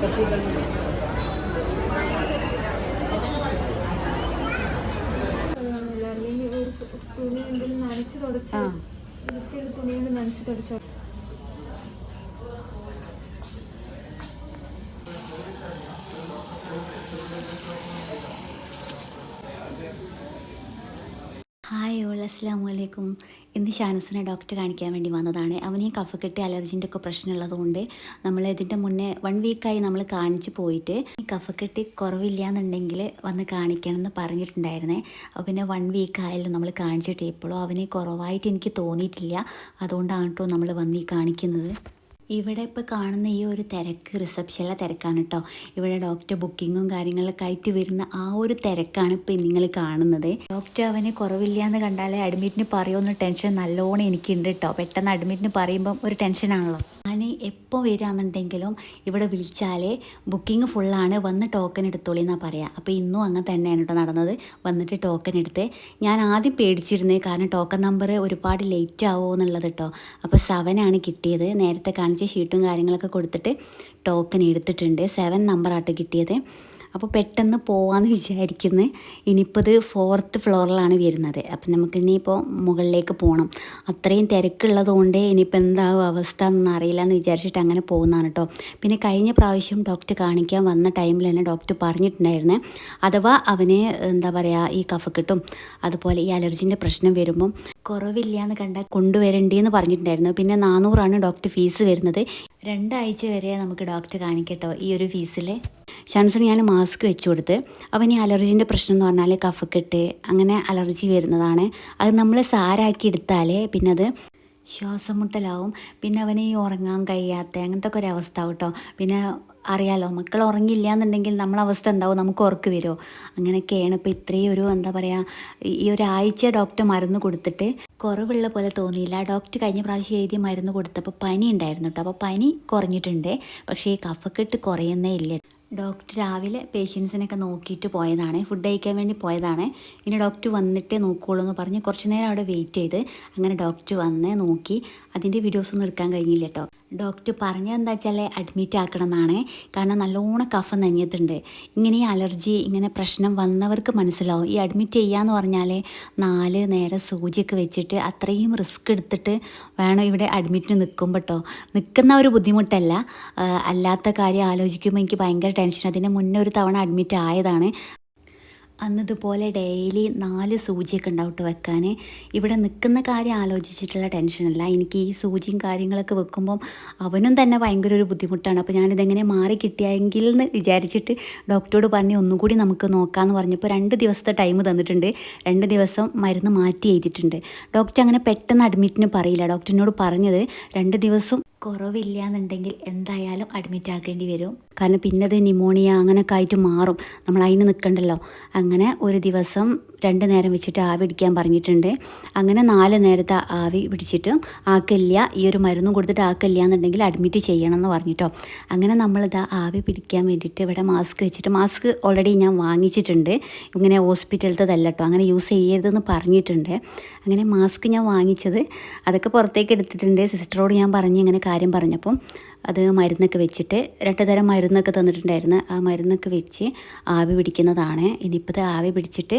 തുണി എന്തെങ്കിലും നനച്ച് തുടച്ച് തുണി കൊണ്ട് നനച്ച് തുടച്ചോ. ഹായ് ഓൾ, അസ്സലാമു അലൈക്കും. ഇന്ന് ഷാനുസിനെ ഡോക്ടറെ കാണിക്കാൻ വേണ്ടി വന്നതാണ്. അവന് ഈ കഫക്കെട്ട് അലർജിൻ്റെ ഒക്കെ പ്രശ്നമുള്ളതുകൊണ്ട് നമ്മൾ ഇതിൻ്റെ മുന്നേ 1 വീക്കായി നമ്മൾ കാണിച്ച് പോയിട്ട് ഈ കഫക്കെട്ട് കുറവില്ല എന്നുണ്ടെങ്കിൽ വന്ന് കാണിക്കണം എന്ന് പറഞ്ഞിട്ടുണ്ടായിരുന്നേ. അപ്പോൾ പിന്നെ 1 വീക്കായാലും നമ്മൾ കാണിച്ചിട്ട് ഇപ്പോഴും അവന് കുറവായിട്ട് എനിക്ക് തോന്നിയിട്ടില്ല. അതുകൊണ്ടാണ് കേട്ടോ നമ്മൾ വന്ന് ഈ കാണിക്കുന്നത്. ഇവിടെ ഇപ്പോൾ കാണുന്ന ഈ ഒരു തിരക്ക് റിസപ്ഷനിലെ തിരക്കാണ് കേട്ടോ. ഇവിടെ ഡോക്ടർ ബുക്കിങ്ങും കാര്യങ്ങളൊക്കെ ആയിട്ട് വരുന്ന ആ ഒരു തിരക്കാണ് ഇപ്പോൾ നിങ്ങൾ കാണുന്നത്. ഡോക്ടർ അവന് കുറവില്ല എന്ന് കണ്ടാൽ അഡ്മിറ്റിന് പറയുമെന്ന് ടെൻഷൻ നല്ലോണം എനിക്കുണ്ട് കേട്ടോ. പെട്ടെന്ന് അഡ്മിറ്റിന് പറയുമ്പം ഒരു ടെൻഷനാണല്ലോ. ഞാൻ എപ്പോൾ വരികയാണെന്നുണ്ടെങ്കിലും ഇവിടെ വിളിച്ചാൽ ബുക്കിംഗ് ഫുള്ളാണ്, വന്ന് ടോക്കൺ എടുത്തോളി എന്നാണ് പറയുക. അപ്പോൾ ഇന്നും അങ്ങനെ തന്നെയാണ് കേട്ടോ നടന്നത്. വന്നിട്ട് ടോക്കൺ എടുത്ത് ഞാൻ ആദ്യം പേടിച്ചിരുന്നത്, കാരണം ടോക്കൺ നമ്പർ ഒരുപാട് ലേറ്റ് ആവുമോ എന്നുള്ളത് കേട്ടോ. അപ്പോൾ 7 കിട്ടിയത്. നേരത്തെ കാണിച്ച ഷീറ്റും കാര്യങ്ങളൊക്കെ കൊടുത്തിട്ട് ടോക്കൺ എടുത്തിട്ടുണ്ട്. 7 നമ്പറായിട്ട് കിട്ടിയത്. അപ്പോൾ പെട്ടെന്ന് പോകാമെന്ന് വിചാരിക്കുന്നു. ഇനിയിപ്പോൾ ഇത് 4th ഫ്ലോറിലാണ് വരുന്നത്. അപ്പം നമുക്ക് ഇനിയിപ്പോൾ മുകളിലേക്ക് പോകണം. അത്രയും തിരക്കുള്ളതുകൊണ്ട് ഇനിയിപ്പോൾ എന്താവും അവസ്ഥ എന്നൊന്നും അറിയില്ല എന്ന് വിചാരിച്ചിട്ട് അങ്ങനെ പോകുന്നതാണ് കേട്ടോ. പിന്നെ കഴിഞ്ഞ പ്രാവശ്യം ഡോക്ടർ കാണിക്കാൻ വന്ന ടൈമിൽ തന്നെ ഡോക്ടർ പറഞ്ഞിട്ടുണ്ടായിരുന്നു, അഥവാ അവന് എന്താ പറയുക ഈ കഫക്കെട്ടും അതുപോലെ ഈ അലർജിൻ്റെ പ്രശ്നം വരുമ്പം കുറവില്ല എന്ന് കണ്ടാൽ കൊണ്ടുവരേണ്ടിയെന്ന് പറഞ്ഞിട്ടുണ്ടായിരുന്നു. പിന്നെ 400 ഡോക്ടർ ഫീസ് വരുന്നത്. 2 ആഴ്ച വരെ നമുക്ക് ഡോക്ടർ കാണിക്കട്ടോ ഈ ഒരു ഫീസിൽ. ഷാൻസിന് ഞാൻ മാസ്ക് വെച്ച് കൊടുത്ത്. അവന് ഈ അലർജീൻ്റെ പ്രശ്നം എന്ന് പറഞ്ഞാൽ കഫക്കെട്ട് അങ്ങനെ അലർജി വരുന്നതാണ്. അത് നമ്മൾ സാരാക്കി എടുത്താൽ പിന്നെ അത് ശ്വാസം മുട്ടലാവും. പിന്നെ അവന് ഈ ഉറങ്ങാൻ കഴിയാത്ത അങ്ങനത്തെ ഒക്കെ ഒരു അവസ്ഥ ആവും കേട്ടോ. പിന്നെ അറിയാലോ, മക്കൾ ഉറങ്ങില്ല എന്നുണ്ടെങ്കിൽ നമ്മളെ അവസ്ഥ എന്താവും, നമുക്ക് ഉറക്ക് വരുമോ, അങ്ങനെയൊക്കെയാണ്. ഇപ്പോൾ ഇത്രയും ഒരു എന്താ പറയുക, ഈ ഒരാഴ്ച ഡോക്ടർ മരുന്ന് കൊടുത്തിട്ട് കുറവുള്ള പോലെ തോന്നിയില്ല. ഡോക്ടർ കഴിഞ്ഞ പ്രാവശ്യം എഴുതിയ മരുന്ന് കൊടുത്തപ്പോൾ പനി ഉണ്ടായിരുന്നു കേട്ടോ. അപ്പോൾ പനി കുറഞ്ഞിട്ടുണ്ട്, പക്ഷേ ഈ കഫക്കെട്ട് കുറയുന്നേ ഇല്ല. ഡോക്ടർ രാവിലെ പേഷ്യൻസിനൊക്കെ നോക്കിയിട്ട് പോയതാണ്, ഫുഡ് കഴിക്കാൻ വേണ്ടി പോയതാണ്. ഇനി ഡോക്ടർ വന്നിട്ടേ നോക്കുകയുള്ളൂ എന്ന് പറഞ്ഞ് കുറച്ച് നേരം അവിടെ വെയിറ്റ് ചെയ്ത് അങ്ങനെ ഡോക്ടർ വന്ന് നോക്കി. അതിൻ്റെ വീഡിയോസൊന്നും എടുക്കാൻ കഴിഞ്ഞില്ല കേട്ടോ. ഡോക്ടർ പറഞ്ഞത് എന്താ വെച്ചാൽ അഡ്മിറ്റ് ആക്കണം എന്നാണ്. കാരണം നല്ലോണം കഫം നനഞ്ഞിട്ടുണ്ട്. ഇങ്ങനെ ഈ അലർജി ഇങ്ങനെ പ്രശ്നം വന്നവർക്ക് മനസ്സിലാവും. ഈ അഡ്മിറ്റ് ചെയ്യാന്ന് പറഞ്ഞാൽ 4 നേരം സൂചിയൊക്കെ വെച്ചിട്ട് അത്രയും റിസ്ക് എടുത്തിട്ട് വേണം ഇവിടെ അഡ്മിറ്റിന് നിൽക്കുമ്പോൾ കേട്ടോ. നിൽക്കുന്ന ഒരു ബുദ്ധിമുട്ടല്ല, അല്ലാത്ത കാര്യം ആലോചിക്കുമ്പോൾ എനിക്ക് ഭയങ്കര ടെൻഷൻ. അതിന് മുന്നേ ഒരു തവണ അഡ്മിറ്റ് ആയതാണ്. അന്നതുപോലെ ഡെയിലി 4 സൂചിയൊക്കെ ഉണ്ടാവും കേട്ടോ വെക്കാൻ. ഇവിടെ നിൽക്കുന്ന കാര്യം ആലോചിച്ചിട്ടുള്ള ടെൻഷനല്ല. എനിക്ക് ഈ സൂചിയും കാര്യങ്ങളൊക്കെ വെക്കുമ്പം അവനും തന്നെ ഭയങ്കര ഒരു ബുദ്ധിമുട്ടാണ്. അപ്പോൾ ഞാനിതെങ്ങനെ മാറി കിട്ടിയെങ്കിൽ എന്ന് വിചാരിച്ചിട്ട് ഡോക്ടറോട് പറഞ്ഞ് ഒന്നുകൂടി നമുക്ക് നോക്കാമെന്ന് പറഞ്ഞപ്പോൾ 2 ദിവസത്തെ ടൈം തന്നിട്ടുണ്ട്. 2 ദിവസം മരുന്ന് മാറ്റി എഴുതിയിട്ടുണ്ട്. ഡോക്ടർ അങ്ങനെ പെട്ടെന്ന് അഡ്മിറ്റിന് പറയില്ല. ഡോക്ടറിനോട് പറഞ്ഞത് 2 ദിവസം കുറവില്ല എന്നുണ്ടെങ്കിൽ എന്തായാലും അഡ്മിറ്റ് ആക്കേണ്ടി വരും. കാരണം പിന്നെ അത് ന്യൂമോണിയ അങ്ങനെയൊക്കെ ആയിട്ട് മാറും. നമ്മൾ അതിന് നിൽക്കണ്ടല്ലോ. അങ്ങനെ ഒരു ദിവസം 2 നേരം വെച്ചിട്ട് ആവി പിടിക്കാൻ പറഞ്ഞിട്ടുണ്ട്. അങ്ങനെ 4 നേരത്തെ ആവി പിടിച്ചിട്ട് ആക്കില്ല, ഈ ഒരു മരുന്നും കൊടുത്തിട്ട് ആക്കില്ല എന്നുണ്ടെങ്കിൽ അഡ്മിറ്റ് ചെയ്യണം എന്ന് പറഞ്ഞിട്ടോ. അങ്ങനെ നമ്മളിതാ ആവി പിടിക്കാൻ വേണ്ടിയിട്ട് ഇവിടെ മാസ്ക് വെച്ചിട്ട്, മാസ്ക് ഓൾറെഡി ഞാൻ വാങ്ങിച്ചിട്ടുണ്ട്. ഇങ്ങനെ ഹോസ്പിറ്റലത്തതല്ല കേട്ടോ, അങ്ങനെ യൂസ് ചെയ്യരുതെന്ന് പറഞ്ഞിട്ടുണ്ട്. അങ്ങനെ മാസ്ക് ഞാൻ വാങ്ങിച്ചത് അതൊക്കെ പുറത്തേക്ക് എടുത്തിട്ടുണ്ട്. സിസ്റ്ററോട് ഞാൻ പറഞ്ഞ് ഇങ്ങനെ കാര്യം പറഞ്ഞപ്പം അത് മരുന്നൊക്കെ വെച്ചിട്ട് 2 തരം മരുന്നൊക്കെ തന്നിട്ടുണ്ടായിരുന്നു. ആ മരുന്നൊക്കെ വെച്ച് ആവി പിടിക്കുന്നതാണ്. ഇനിയിപ്പോൾ ആവി പിടിച്ചിട്ട്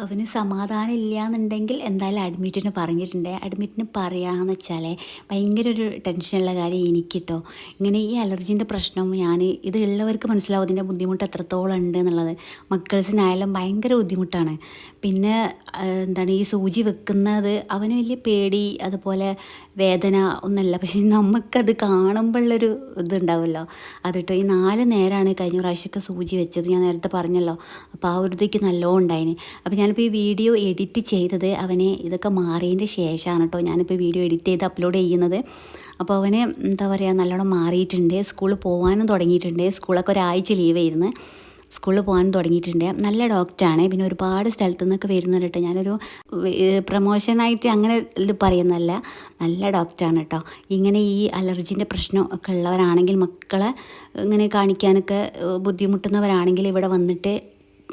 അവന് സമാധാനം ഇല്ല എന്നുണ്ടെങ്കിൽ എന്തായാലും അഡ്മിറ്റിന് പറഞ്ഞിട്ടുണ്ട്. അഡ്മിറ്റിന് പറയാമെന്ന് വെച്ചാൽ ഭയങ്കര ഒരു ടെൻഷനുള്ള കാര്യം എനിക്കിട്ടോ. ഇങ്ങനെ ഈ അലർജീൻ്റെ പ്രശ്നം ഇത് ഉള്ളവർക്ക് മനസ്സിലാവും ഇതിൻ്റെ ബുദ്ധിമുട്ട് എത്രത്തോളം ഉണ്ട് എന്നുള്ളത്. മക്കൾസിനായാലും ഭയങ്കര ബുദ്ധിമുട്ടാണ്. പിന്നെ എന്താണ് ഈ സൂചി വെക്കുന്നത് അവന് വലിയ പേടി അതുപോലെ വേദന ഒന്നുമല്ല, പക്ഷേ നമുക്കത് കാണുമ്പോഴുള്ളൊരു ഇതുണ്ടാവുമല്ലോ അതിട്ടോ. ഈ 4 നേരമാണ് കഴിഞ്ഞ പ്രാവശ്യമൊക്കെ സൂചി വെച്ചത്, ഞാൻ നേരത്തെ പറഞ്ഞല്ലോ. അപ്പോൾ ആ ഒരു ഇതൊക്കെ നല്ലോണം ഉണ്ടായിന്. അപ്പോൾ ഞാനിപ്പോൾ ഈ വീഡിയോ എഡിറ്റ് ചെയ്തത് അവനെ ഇതൊക്കെ മാറിയതിൻ്റെ ശേഷമാണ് കേട്ടോ. ഞാനിപ്പോൾ വീഡിയോ എഡിറ്റ് ചെയ്ത് അപ്ലോഡ് ചെയ്യുന്നത്. അപ്പോൾ അവന് എന്താ പറയുക നല്ലോണം മാറിയിട്ടുണ്ട്. സ്കൂളിൽ പോകാനും തുടങ്ങിയിട്ടുണ്ട്. സ്കൂളൊക്കെ ഒരാഴ്ച ലീവ് ആയിരുന്നു. സ്കൂളിൽ പോകാൻ തുടങ്ങിയിട്ടുണ്ട്. നല്ല ഡോക്ടറാണ്. പിന്നെ ഒരുപാട് സ്ഥലത്തു നിന്നൊക്കെ വരുന്നുണ്ട് കേട്ടോ. ഞാനൊരു പ്രമോഷനായിട്ട് അങ്ങനെ ഇത് പറയുന്നതല്ല, നല്ല ഡോക്ടറാണ് കേട്ടോ. ഇങ്ങനെ ഈ അലർജീൻ്റെ പ്രശ്നം ഒക്കെ ഉള്ളവരാണെങ്കിൽ, മക്കളെ ഇങ്ങനെ കാണിക്കാനൊക്കെ ബുദ്ധിമുട്ടുന്നവരാണെങ്കിൽ ഇവിടെ വന്നിട്ട്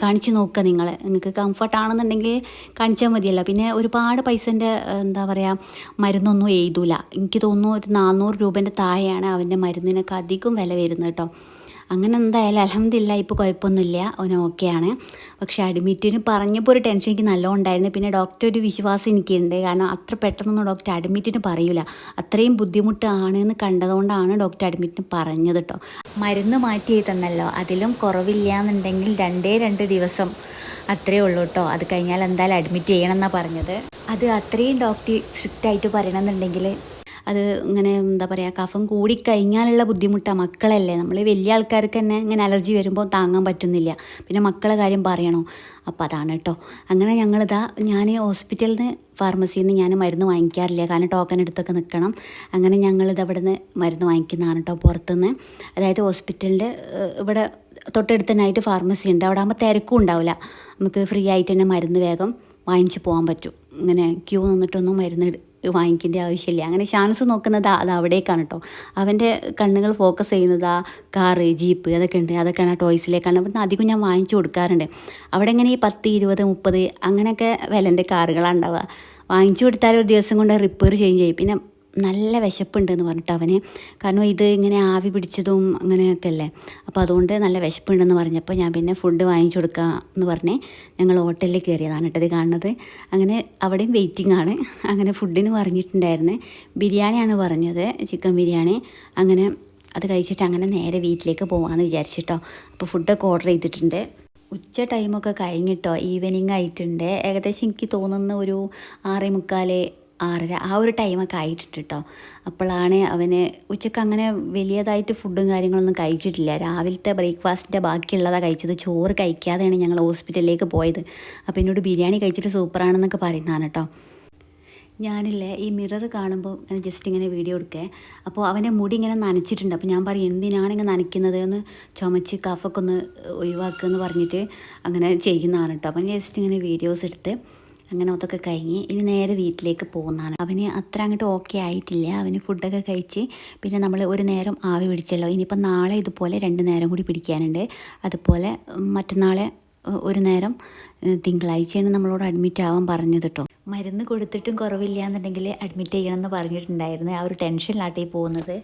കാണിച്ച് നോക്കുക. നിങ്ങൾക്ക് കംഫർട്ടാണെന്നുണ്ടെങ്കിൽ കാണിച്ചാൽ മതിയല്ലോ. പിന്നെ ഒരുപാട് പൈസൻ്റെ എന്താ പറയുക മരുന്നൊന്നും എഴുതൂല. എനിക്ക് തോന്നുന്നു ഒരു 400 രൂപേൻ്റെ താഴെയാണ് അവൻ്റെ മരുന്നിനൊക്കെ അധികം വില വരുന്നത് കേട്ടോ. അങ്ങനെ എന്തായാലും അൽഹംദുലില്ലാ ഇപ്പോൾ കുഴപ്പമൊന്നുമില്ല, അവന് ഓക്കെയാണ്. പക്ഷേ അഡ്മിറ്റിന് പറഞ്ഞപ്പോൾ ഒരു ടെൻഷൻ എനിക്ക് നല്ലോണം ഉണ്ടായിരുന്നു. പിന്നെ ഡോക്ടർ ഒരു വിശ്വാസം എനിക്കുണ്ട്, കാരണം അത്ര പെട്ടെന്നൊന്നും ഡോക്ടർ അഡ്മിറ്റിന് പറയൂല. അത്രയും ബുദ്ധിമുട്ടാണെന്ന് കണ്ടതുകൊണ്ടാണ് ഡോക്ടർ അഡ്മിറ്റിന് പറഞ്ഞത് കേട്ടോ. മരുന്ന് മാറ്റി തന്നല്ലോ, അതിലും കുറവില്ല എന്നുണ്ടെങ്കിൽ 2 ദിവസം അത്രയേ ഉള്ളൂ കേട്ടോ. അത് കഴിഞ്ഞാൽ എന്തായാലും അഡ്മിറ്റ് ചെയ്യണം എന്നാണ് പറഞ്ഞത്. അത് അത്രയും ഡോക്ടർ സ്ട്രിക്റ്റായിട്ട് പറയണമെന്നുണ്ടെങ്കിൽ അത് ഇങ്ങനെ എന്താ പറയുക, കഫം കൂടിക്കഴിഞ്ഞാലുള്ള ബുദ്ധിമുട്ടാണ്. മക്കളല്ലേ, നമ്മൾ വലിയ ആൾക്കാർക്ക് തന്നെ ഇങ്ങനെ അലർജി വരുമ്പോൾ താങ്ങാൻ പറ്റുന്നില്ല, പിന്നെ മക്കളെ കാര്യം പറയണോ. അപ്പോൾ അതാണ് കേട്ടോ. അങ്ങനെ ഞാൻ ഹോസ്പിറ്റലിൽ നിന്ന് ഫാർമസിയിൽ നിന്ന് ഞാൻ മരുന്ന് വാങ്ങിക്കാറില്ല, കാരണം ടോക്കൺ എടുത്തൊക്കെ നിൽക്കണം. അങ്ങനെ അവിടെ നിന്ന് മരുന്ന് വാങ്ങിക്കുന്നതാണ് കേട്ടോ, പുറത്തുനിന്ന്. അതായത് ഹോസ്പിറ്റലിൻ്റെ ഇവിടെ തൊട്ടടുത്ത് തന്നെയായിട്ട് ഫാർമസി ഉണ്ട്. അവിടെ ആകുമ്പോൾ തിരക്കും ഉണ്ടാവില്ല, നമുക്ക് ഫ്രീ ആയിട്ട് തന്നെ മരുന്ന് വേഗം വാങ്ങിച്ച് പോകാൻ പറ്റും. ഇങ്ങനെ ക്യൂ നിന്നിട്ടൊന്നും മരുന്ന് വാങ്ങിക്കേണ്ട ആവശ്യമില്ല. അങ്ങനെ ഷാൻസ് നോക്കുന്നത് അത് അവിടേക്കാണ് കേട്ടോ. അവൻ്റെ കണ്ണുകൾ ഫോക്കസ് ചെയ്യുന്നത് ആ കാറ്, ജീപ്പ് അതൊക്കെ ഉണ്ട്, അതൊക്കെയാണ് ടോയ്സിലേക്കാണ്. ഇവിടുന്ന് അധികം ഞാൻ വാങ്ങിച്ചു കൊടുക്കാറുണ്ട്. അവിടെ ഇങ്ങനെ ഈ 10, 20, 30 അങ്ങനെയൊക്കെ വിലൻ്റെ കാറുകളാണ് ഉണ്ടാവുക. വാങ്ങിച്ചു കൊടുത്താൽ ഒരു ദിവസം കൊണ്ട് റിപ്പയർ ചെയ്യും. പിന്നെ നല്ല വിശപ്പുണ്ടെന്ന് പറഞ്ഞിട്ട് അവന്, കാരണം ഇത് ഇങ്ങനെ ആവി പിടിച്ചതും അങ്ങനെയൊക്കെ അല്ലേ, അപ്പോൾ അതുകൊണ്ട് നല്ല വിശപ്പുണ്ടെന്ന് പറഞ്ഞപ്പോൾ ഞാൻ പിന്നെ ഫുഡ് വാങ്ങിച്ചു കൊടുക്കുക എന്ന് പറഞ്ഞ് ഞങ്ങൾ ഹോട്ടലിൽ കയറിയതാണ് കേട്ടത് കാണുന്നത്. അങ്ങനെ അവിടെയും വെയിറ്റിംഗ് ആണ്. അങ്ങനെ ഫുഡിന് പറഞ്ഞിട്ടുണ്ടായിരുന്നു, ബിരിയാണിയാണ് പറഞ്ഞത്, ചിക്കൻ ബിരിയാണി. അങ്ങനെ അത് കഴിച്ചിട്ട് അങ്ങനെ നേരെ വീട്ടിലേക്ക് പോകാമെന്ന് വിചാരിച്ചിട്ടോ. അപ്പോൾ ഫുഡൊക്കെ ഓർഡർ ചെയ്തിട്ടുണ്ട്. ഉച്ച ടൈമൊക്കെ കഴിഞ്ഞിട്ടോ, ഈവനിങ് ആയിട്ടുണ്ട്. ഏകദേശം എനിക്ക് തോന്നുന്ന ഒരു 6:45, 6:30 ആ ഒരു ടൈമൊക്കെ ആയിട്ടുണ്ട് കേട്ടോ. അപ്പോഴാണ് അവന് ഉച്ചക്ക് അങ്ങനെ വലിയതായിട്ട് ഫുഡും കാര്യങ്ങളൊന്നും കഴിച്ചിട്ടില്ല. രാവിലത്തെ ബ്രേക്ക്ഫാസ്റ്റിൻ്റെ ബാക്കിയുള്ളതാണ് കഴിച്ചത്. ചോറ് കഴിക്കാതെയാണ് ഞങ്ങൾ ഹോസ്പിറ്റലിലേക്ക് പോയത്. അപ്പോൾ എന്നോട് ബിരിയാണി കഴിച്ചിട്ട് സൂപ്പറാണെന്നൊക്കെ പറയുന്നതാണ് കേട്ടോ. ഞാനില്ലേ ഈ മിറർ കാണുമ്പോൾ ഇങ്ങനെ ജസ്റ്റ് ഇങ്ങനെ വീഡിയോ എടുക്കേ, അപ്പോൾ അവൻ്റെ മുടി ഇങ്ങനെ നനച്ചിട്ടുണ്ട്. അപ്പോൾ ഞാൻ പറയും, എന്തിനാണ് ഇങ്ങനെ നനയ്ക്കുന്നത്, ഒന്ന് ചുമച്ച് കഫൊക്കെ ഒന്ന് ഒഴിവാക്കുക എന്ന് പറഞ്ഞിട്ട് അങ്ങനെ ചെയ്യുന്നതാണ് കേട്ടോ. അപ്പം ജസ്റ്റ് ഇങ്ങനെ വീഡിയോസ് എടുത്ത് അങ്ങനെ അതൊക്കെ കഴിഞ്ഞ് ഇനി നേരെ വീട്ടിലേക്ക് പോകുന്നതാണ്. അവന് അത്ര അങ്ങോട്ട് ഓക്കെ ആയിട്ടില്ല. അവന് ഫുഡൊക്കെ കഴിച്ച് പിന്നെ നമ്മൾ ഒരു നേരം ആവി പിടിച്ചല്ലോ, ഇനിയിപ്പോൾ നാളെ ഇതുപോലെ 2 നേരം കൂടി പിടിക്കാനുണ്ട്. അതുപോലെ മറ്റന്നാളെ ഒരു നേരം, തിങ്കളാഴ്ചയാണ് നമ്മളോട് അഡ്മിറ്റ് ആവാൻ പറഞ്ഞത് കേട്ടോ. മരുന്ന് കൊടുത്തിട്ടും കുറവില്ല എന്നുണ്ടെങ്കിൽ അഡ്മിറ്റ് ചെയ്യണമെന്ന് പറഞ്ഞിട്ടുണ്ടായിരുന്നു. ആ ഒരു ടെൻഷനിലാട്ടേ പോകുന്നത്.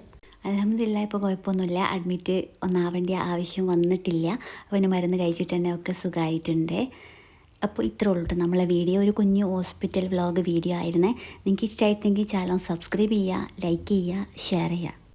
അൽഹംദുലില്ലാ ഇപ്പോൾ കുഴപ്പമൊന്നുമില്ല, അഡ്മിറ്റ് ഒന്നാവേണ്ട ആവശ്യം വന്നിട്ടില്ല. അവന് മരുന്ന് കഴിച്ചിട്ട് തന്നെ ഒക്കെ സുഖമായിട്ടുണ്ട്. അപ്പോൾ ഇത്രേ ഉള്ളൂ നമ്മളെ വീഡിയോ, ഒരു കുഞ്ഞു ഹോസ്പിറ്റൽ വ്ളോഗ് വീഡിയോ ആയിരുന്നേ. നിങ്ങൾക്ക് ഇഷ്ടമായിട്ടെങ്കിൽ ചാനൽ സബ്സ്ക്രൈബ് ചെയ്യുക, ലൈക്ക് ചെയ്യുക, ഷെയർ ചെയ്യുക.